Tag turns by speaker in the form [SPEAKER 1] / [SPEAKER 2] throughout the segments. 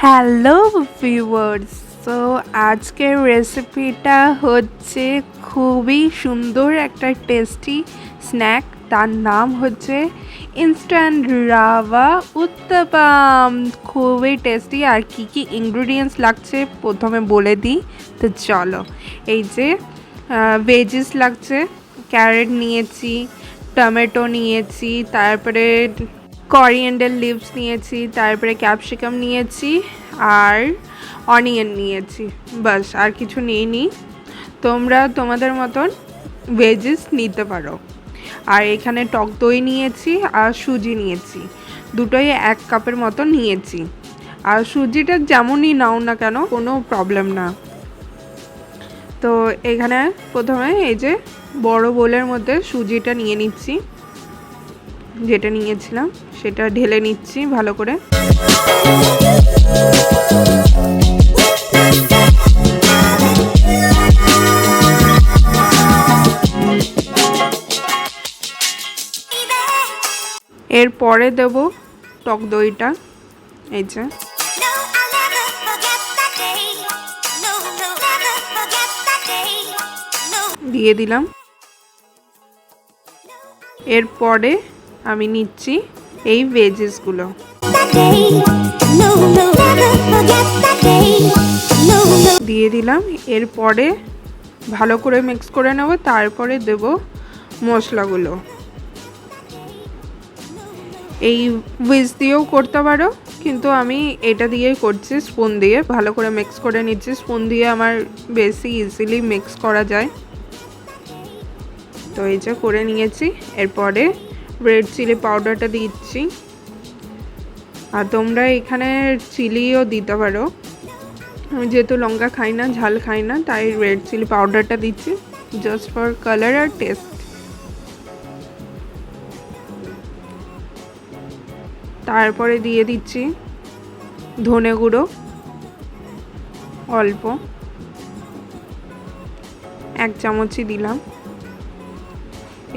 [SPEAKER 1] Hello viewers. So আজকের রেসিপিটা হচ্ছে খুবই সুন্দর একটা টেস্টি স্ন্যাক। তার নাম হচ্ছে ইনস্ট্যান্ট রাভা উত্তাপাম। খুবই টেস্টি। আর কি কি ইনগ্রিডিয়েন্টস লাগছে প্রথমে বলে দিই। তো চলো, এই যে ভেজিস লাগছে, ক্যারেট নিয়েছি, টমেটো নিয়েছি, তারপরে করিয়েন্ডার লিভস নিয়েছি, তারপরে ক্যাপসিকাম নিয়েছি আর অনিয়ন নিয়েছি। বাস, আর কিছু নিইনি। তোমরা তোমাদের মতন ভেজিস নিতে পারো। আর এখানে টক দই নিয়েছি আর সুজি নিয়েছি, দুটোই 1 কাপের মতো নিয়েছি। আর সুজিটা যেমনই নাও না কেন কোনো প্রবলেম না। তো এখানে প্রথমে এই যে বড় বোলের মধ্যে সুজিটা নিয়ে নিচ্ছি, যেটা নিয়েছিলাম সেটা ঢেলে নিচ্ছি ভালো করে। এরপরে দেব টক দইটা, এই যে দিয়ে দিলাম। এরপরে আমি নিচ্ছি এই ভেজিসগুলো, দিয়ে দিলাম। এরপরে ভালো করে মিক্স করে নেব, তারপরে দেব মশলাগুলো। এই হুইস দিয়েও করতে পারো, কিন্তু আমি এটা দিয়েই করছি, স্পুন দিয়ে ভালো করে মিক্স করে নিচ্ছি। স্পুন দিয়ে আমার বেশি ইজিলি মিক্স করা যায়। তো এই যে করে নিয়েছি। এরপরে রেড চিলি পাউডারটা দিচ্ছি। আর তোমরা এখানে চিলিও দিতে পারো, আমি যেহেতু লঙ্কা খাই না, ঝাল খাই না, তাই রেড চিলি পাউডারটা দিচ্ছি জাস্ট ফর কালার আর টেস্ট। তারপরে দিয়ে দিচ্ছি ধনে গুঁড়ো অল্প, 1 চামচই দিলাম।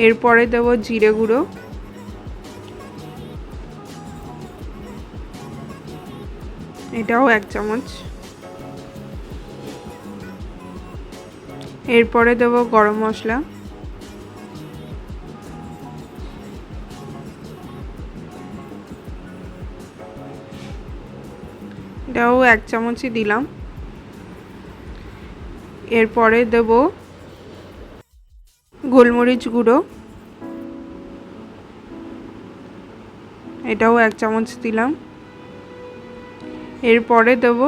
[SPEAKER 1] এরপরে দেব জিরে গুঁড়ো, এটাও 1 চামচ। এরপরে দেব গরম মশলা, এটাও 1 চামচই দিলাম। এরপরে দেব গোলমরিচ গুঁড়ো, এটাও 1 চামচ দিলাম। এরপরে দেব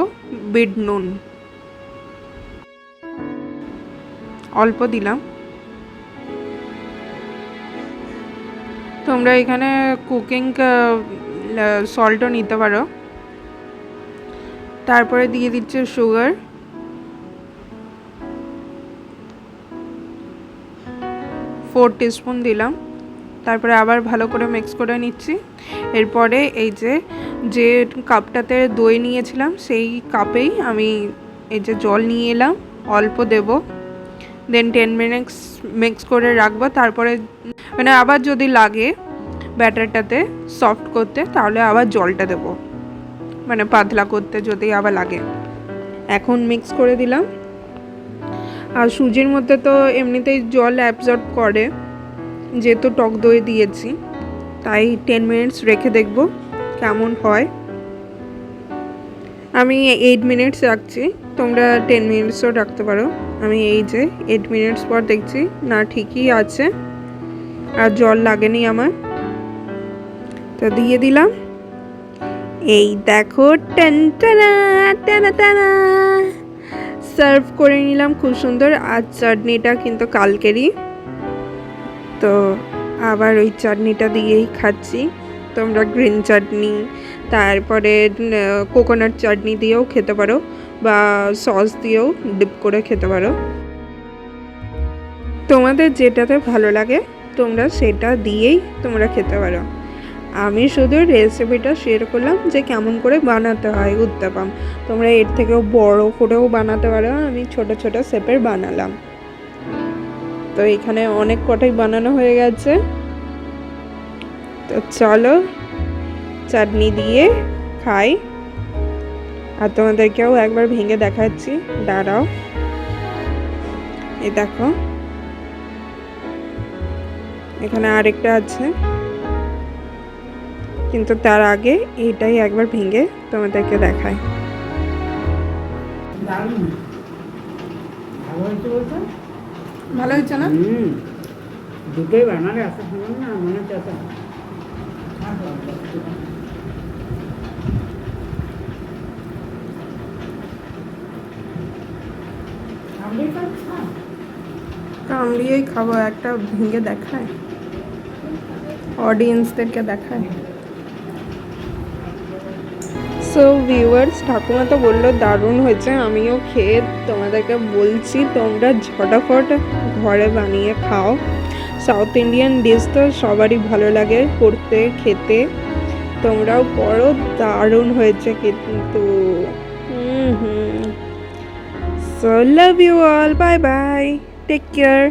[SPEAKER 1] বিট নুন, অল্প দিলাম। তোমরা এখানে কুকিং সল্টও নিতে পারো। তারপরে দিয়ে দিচ্ছে সুগার, 4 টিস্পুন দিলাম। তারপরে আবার ভালো করে মিক্স করে নিচ্ছি। এরপরে এই যে কাপটাতে দই নিয়েছিলাম সেই কাপেই আমি এই যে জল নিয়ে এলাম, অল্প দেব। দেন 10 মিনিটস মিক্স করে রাখবো। তারপরে মানে আবার যদি লাগে ব্যাটারটাতে সফট করতে, তাহলে আবার জলটা দেব, মানে পাতলা করতে যদি আবার লাগে। এখন মিক্স করে দিলাম। আর সুজির মধ্যে তো এমনিতেই জল অ্যাবজর্ব করে, যেহেতু টক দই দিয়েছি, তাই 10 মিনিটস রেখে দেখব কেমন হয়। আমি 8 মিনিটস রাখছি, তোমরা 10 মিনিটসও রাখতে পারো। আমি এই যে 8 মিনিটস পর দেখছি না, ঠিকই আছে, আর জল লাগেনি আমার। তো দিয়ে দিলাম, এই দেখো, টানটানা টানা টানা সার্ভ করে নিলাম খুব সুন্দর। আর চাটনিটা কিন্তু কালকেরই, তো আবার ওই চাটনিটা দিয়েই খাচ্ছি। তোমরা গ্রিন চাটনি, তারপরে কোকোনাট চাটনি দিয়েও খেতে পারো, বা সস দিয়েও ডিপ করে খেতে পারো। তোমাদের যেটাতে ভালো লাগে তোমরা সেটা দিয়েই তোমরা খেতে পারো। আমি শুধু রেসিপিটা শেয়ার করলাম যে কেমন করে বানাতে হয় উত্তাপাম। তোমরা এর থেকেও বড় করেও বানাতে পারো, আমি ছোট ছোট শেপের বানালাম। তো এখানে অনেক কটাই বানানো হয়ে গেছে। তো চলো চাটনি দিয়ে খাই। আর তোমাদেরকেও একবার ভেঙে দেখাচ্ছি, দাঁড়াও। এই দেখো, এখানে আরেকটা আছে, কিন্তু তার আগে এইটাই একবার ভেঙে তোমাদেরকে দেখায়। ভালো হয়েছে না?
[SPEAKER 2] দুটোই বানালে আসা শুনুন না, মনে হচ্ছে
[SPEAKER 1] কামড়িয়েই খাবো, একটা ভেঙে দেখায়, অডিয়েন্সদেরকে দেখায়। সো ভিউয়ার্স, ঠাকুমা তো বললো দারুণ হয়েছে, আমিও খেয়ে তোমাদেরকে বলছি তোমরা ঝটাফট ঘরে বানিয়ে খাও। সাউথ ইন্ডিয়ান ডিশ তো সবারই ভালো লাগে করতে, খেতে, তোমরাও করো, দারুণ হয়েছে কিন্তু। So love you all, bye bye, take care.